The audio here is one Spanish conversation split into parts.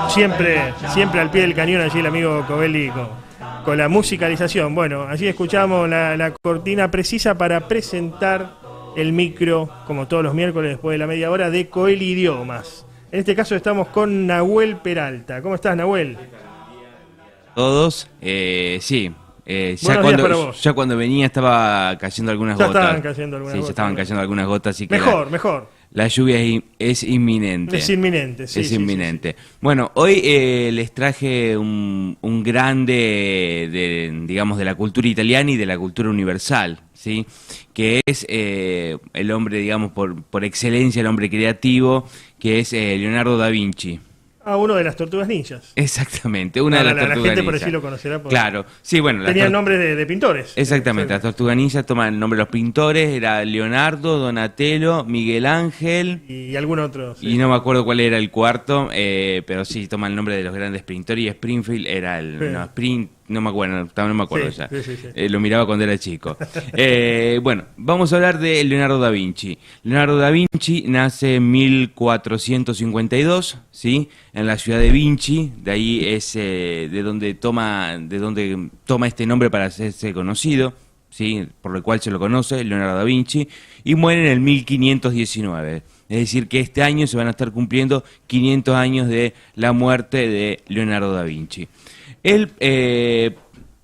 Siempre al pie del cañón allí el amigo Covelli con la musicalización. Bueno, allí escuchamos la cortina precisa para presentar el micro, como todos los miércoles después de la media hora, de Covelli Idiomas. En este caso estamos con Nahuel Peralta. ¿Cómo estás, Nahuel? Todos, sí. Ya cuando venía estaba cayendo algunas gotas. Estaban cayendo algunas gotas. Ya estaban cayendo algunas gotas, así que mejor. La lluvia es inminente. Es inminente, sí. Es inminente. Sí. Bueno, hoy les traje un grande digamos, de la cultura italiana y de la cultura universal, ¿sí? Que es el hombre, digamos, por excelencia, el hombre creativo, que es Leonardo da Vinci. Uno de las tortugas ninjas. Exactamente, una de las tortugas ninjas. La gente por allí lo conocerá. Claro, sí, bueno. Tenía el nombre de pintores. Exactamente, las tortugas ninjas toman el nombre de los pintores, era Leonardo, Donatello, Miguel Ángel. Y algún otro. Sí. Y no me acuerdo cuál era el cuarto, pero sí, toma el nombre de los grandes pintores y Springfield era el... Sí. No me acuerdo ya. Sí. Lo miraba cuando era chico. Bueno, vamos a hablar de Leonardo da Vinci. Leonardo da Vinci nace en 1452, ¿sí? En la ciudad de Vinci. De ahí es de donde toma este nombre para hacerse conocido, ¿sí? Por lo cual se lo conoce, Leonardo da Vinci. Y muere en el 1519. Es decir, que este año se van a estar cumpliendo 500 años de la muerte de Leonardo da Vinci. Él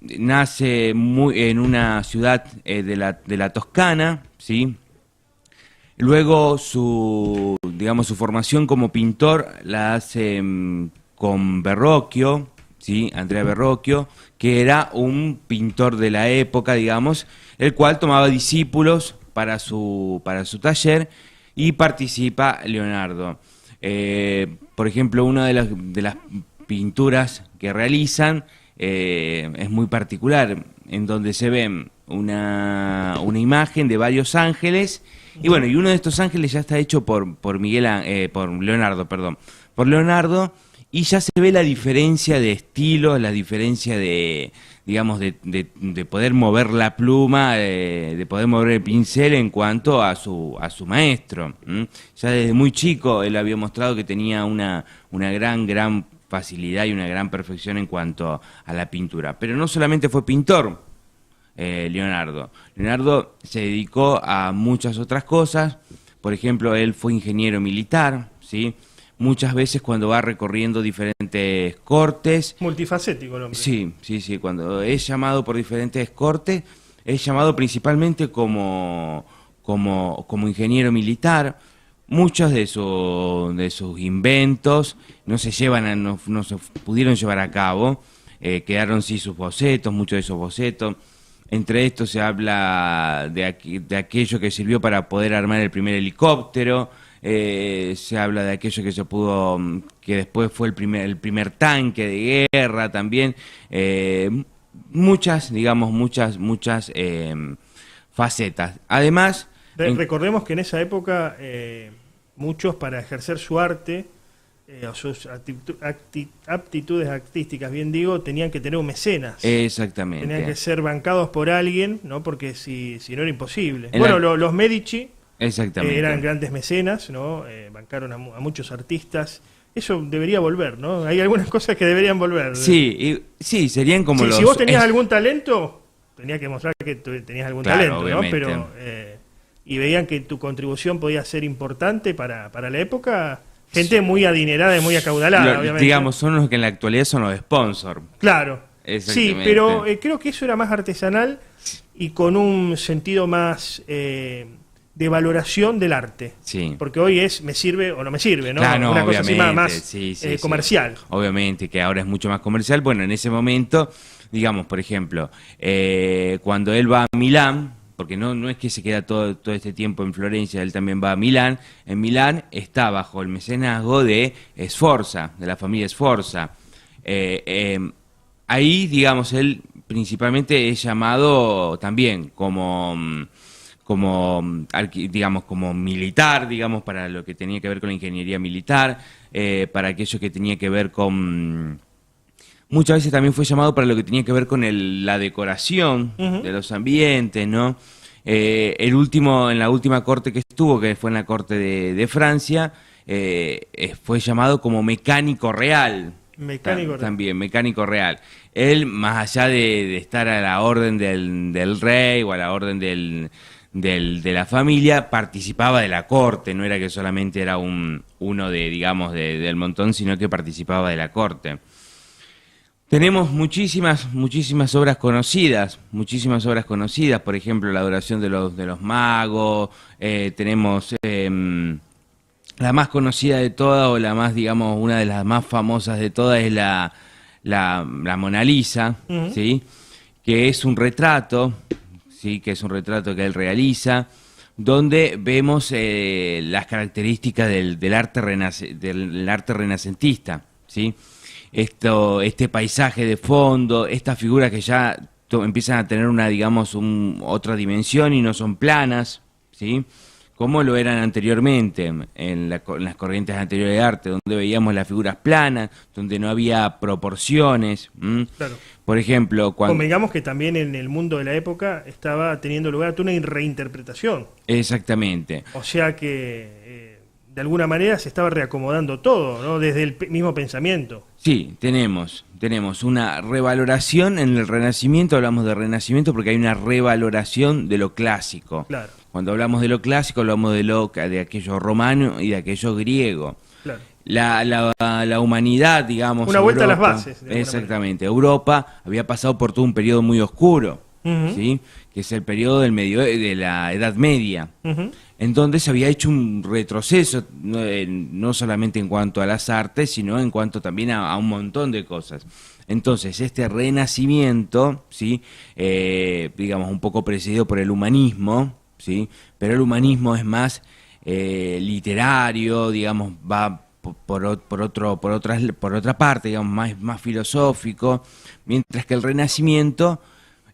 nace en una ciudad de la Toscana, ¿sí? Luego su formación como pintor la hace con Verrocchio, ¿sí? Andrea Verrocchio, que era un pintor de la época, digamos, el cual tomaba discípulos para su taller y participa Leonardo. Por ejemplo, una de las pinturas que realizan es muy particular, en donde se ve una imagen de varios ángeles, y bueno, y uno de estos ángeles ya está hecho por Leonardo, y ya se ve la diferencia de estilo, la diferencia de, digamos, de poder mover la pluma, de poder mover el pincel en cuanto a su maestro. Ya desde muy chico él había mostrado que tenía una gran facilidad y una gran perfección en cuanto a la pintura. Pero no solamente fue pintor, Leonardo. Leonardo se dedicó a muchas otras cosas. Por ejemplo, él fue ingeniero militar, ¿sí? Muchas veces cuando va recorriendo diferentes cortes. Multifacético el hombre. Sí. Cuando es llamado por diferentes cortes, es llamado principalmente como ingeniero militar. Muchos de sus inventos no se pudieron llevar a cabo, quedaron sí sus bocetos, muchos de esos bocetos. Entre estos se habla de aquello que sirvió para poder armar el primer helicóptero, se habla de aquello que después fue el primer tanque de guerra también. Muchas facetas. Además... Recordemos que en esa época muchos, para ejercer su arte o sus aptitudes artísticas, bien digo, tenían que tener un mecenas. Exactamente. Tenían que ser bancados por alguien, ¿no? Porque si no era imposible. Los Medici eran grandes mecenas, ¿no? Bancaron a muchos artistas. Eso debería volver, ¿no? Hay algunas cosas que deberían volver. Sí, serían como si vos tenías algún talento, tenías que mostrar que tenías algún talento, obviamente. ¿no? Pero... y veían que tu contribución podía ser importante para la época, gente muy adinerada y muy acaudalada, obviamente. Digamos, son los que en la actualidad son los sponsors. Claro, sí, pero creo que eso era más artesanal y con un sentido más de valoración del arte. Sí. Porque hoy me sirve o no me sirve, ¿no? Claro, una cosa así más comercial. Sí. Obviamente que ahora es mucho más comercial. Bueno, en ese momento, digamos, por ejemplo, cuando él va a Milán, porque no es que se queda todo este tiempo en Florencia, él también va a Milán. En Milán está bajo el mecenazgo de Sforza, de la familia Sforza. Ahí, digamos, él principalmente es llamado también como militar, digamos, para lo que tenía que ver con la ingeniería militar, para aquello que tenía que ver con... Muchas veces también fue llamado para lo que tenía que ver con la decoración de los ambientes, ¿no? En la última corte que estuvo, que fue en la corte de Francia, fue llamado como mecánico real. Mecánico real. También, mecánico real. Él, más allá de estar a la orden del rey o a la orden de la familia, participaba de la corte, no era que solamente era uno digamos, del montón, sino que participaba de la corte. Tenemos muchísimas obras conocidas, por ejemplo, la adoración de los magos, tenemos la más conocida de todas, o la más, digamos, una de las más famosas de todas es la Mona Lisa, ¿sí? Que es un retrato, ¿sí? Que es un retrato que él realiza, donde vemos las características del arte renacentista, ¿sí? Este paisaje de fondo, estas figuras que ya empiezan a tener una, digamos, otra dimensión y no son planas, ¿sí? Como lo eran anteriormente, en las corrientes anteriores de arte, donde veíamos las figuras planas, donde no había proporciones. Claro. Por ejemplo, cuando... Convengamos que también en el mundo de la época estaba teniendo lugar una reinterpretación. Exactamente. O sea que, de alguna manera, se estaba reacomodando todo, ¿no? Desde el mismo pensamiento. Sí, tenemos una revaloración en el Renacimiento. Hablamos de Renacimiento porque hay una revaloración de lo clásico. Claro. Cuando hablamos de lo clásico, hablamos de aquello romano y de aquello griego. Claro. La humanidad, digamos... Una vuelta Europa, a las bases. Exactamente. Europa había pasado por todo un periodo muy oscuro, ¿sí? Que es el periodo de la Edad Media, en donde se había hecho un retroceso, no solamente en cuanto a las artes, sino en cuanto también a un montón de cosas. Entonces, este renacimiento, ¿sí? Digamos, un poco presidido por el humanismo, ¿sí? Pero el humanismo es más literario, digamos, va por otra parte, digamos, más filosófico, mientras que el Renacimiento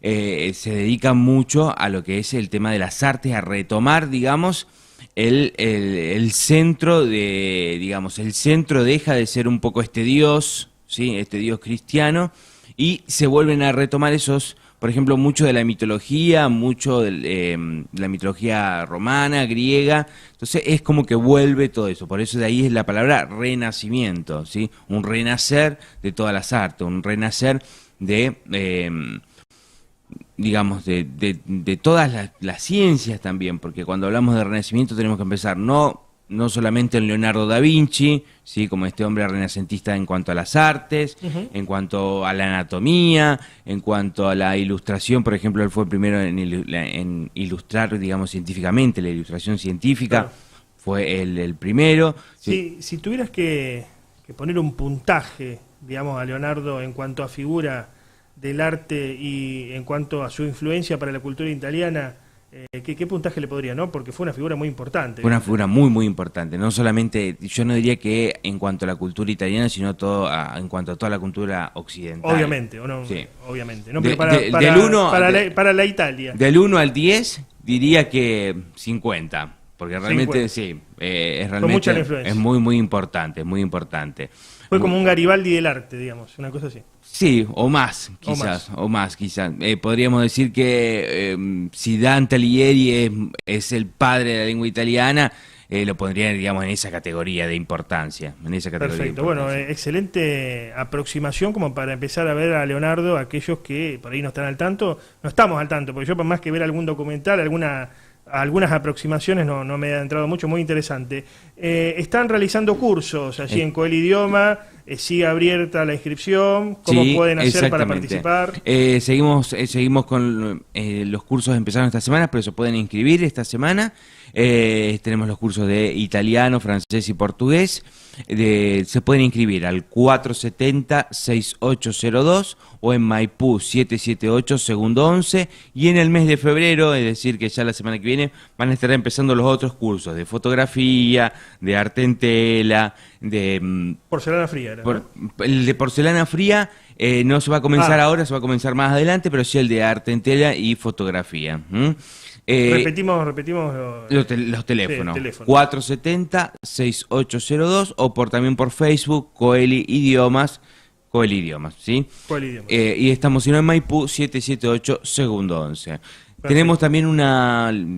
se dedica mucho a lo que es el tema de las artes, a retomar, digamos, el centro digamos, el centro deja de ser un poco este Dios, ¿sí? Este Dios cristiano, y se vuelven a retomar por ejemplo, mucho de la mitología, mucho de la mitología romana, griega. Entonces es como que vuelve todo eso. Por eso de ahí es la palabra renacimiento, ¿sí? Un renacer de todas las artes, un renacer digamos, de todas las ciencias también, porque cuando hablamos de renacimiento tenemos que empezar no solamente en Leonardo da Vinci, ¿sí? Como este hombre renacentista en cuanto a las artes, en cuanto a la anatomía, en cuanto a la ilustración. Por ejemplo, él fue el primero en ilustrar, digamos, científicamente, la ilustración científica. Claro. Fue el primero. Sí. Si tuvieras que poner un puntaje, digamos, a Leonardo en cuanto a figura del arte y en cuanto a su influencia para la cultura italiana, ¿qué puntaje le podría, no? Porque fue una figura muy importante. Fue una figura muy, muy importante. No solamente, yo no diría que en cuanto a la cultura italiana, sino en cuanto a toda la cultura occidental. Obviamente, ¿o no? Sí. Obviamente. No, pero para la Italia. Del 1 al 10, diría que 50. Porque realmente, 50. Sí, es realmente es muy, muy importante, muy importante. Fue como un Garibaldi del arte, digamos, una cosa así. Sí, o más, quizás. Podríamos decir que si Dante Alighieri es el padre de la lengua italiana, lo pondría, digamos, en esa categoría de importancia. Perfecto, bueno, excelente aproximación como para empezar a ver a Leonardo, aquellos que por ahí no están al tanto. No estamos al tanto, porque yo, por más que ver algún documental, algunas aproximaciones no me he adentrado mucho, muy interesante. Están realizando cursos allí en Coel Idioma, sigue abierta la inscripción, ¿cómo pueden hacer para participar? Seguimos con los cursos, empezaron esta semana, pero se pueden inscribir esta semana. Tenemos los cursos de italiano, francés y portugués. Se pueden inscribir al 470-6802 o en Maipú 778 segundo 11, y en el mes de febrero, es decir que ya la semana que viene, van a estar empezando los otros cursos de fotografía, de arte en tela, de porcelana fría, ¿no? El de porcelana fría no se va a comenzar ahora, se va a comenzar más adelante, pero sí el de arte en tela y fotografía. Repetimos los teléfonos. 470-6802 o también por Facebook, Coel Idiomas, ¿sí? Coel Idiomas. Y estamos en Maipú 778 segundo 11. Perfecto. Tenemos también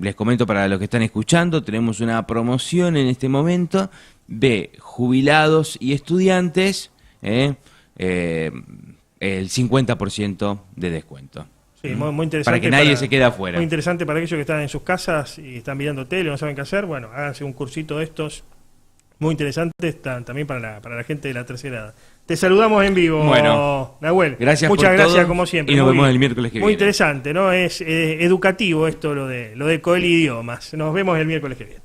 les comento para los que están escuchando, tenemos una promoción en este momento de jubilados y estudiantes, el 50% de descuento. Sí, muy interesante. Para que nadie se quede afuera. Muy interesante para aquellos que están en sus casas y están mirando tele, no saben qué hacer. Bueno, háganse un cursito de estos. Muy interesante también para la gente de la tercera edad. Te saludamos en vivo, bueno, Nahuel. Gracias. Muchas gracias, todo, como siempre. Y nos vemos el miércoles que viene. Muy interesante, ¿no? Es educativo esto, lo de Coeli Idiomas. Nos vemos el miércoles que viene.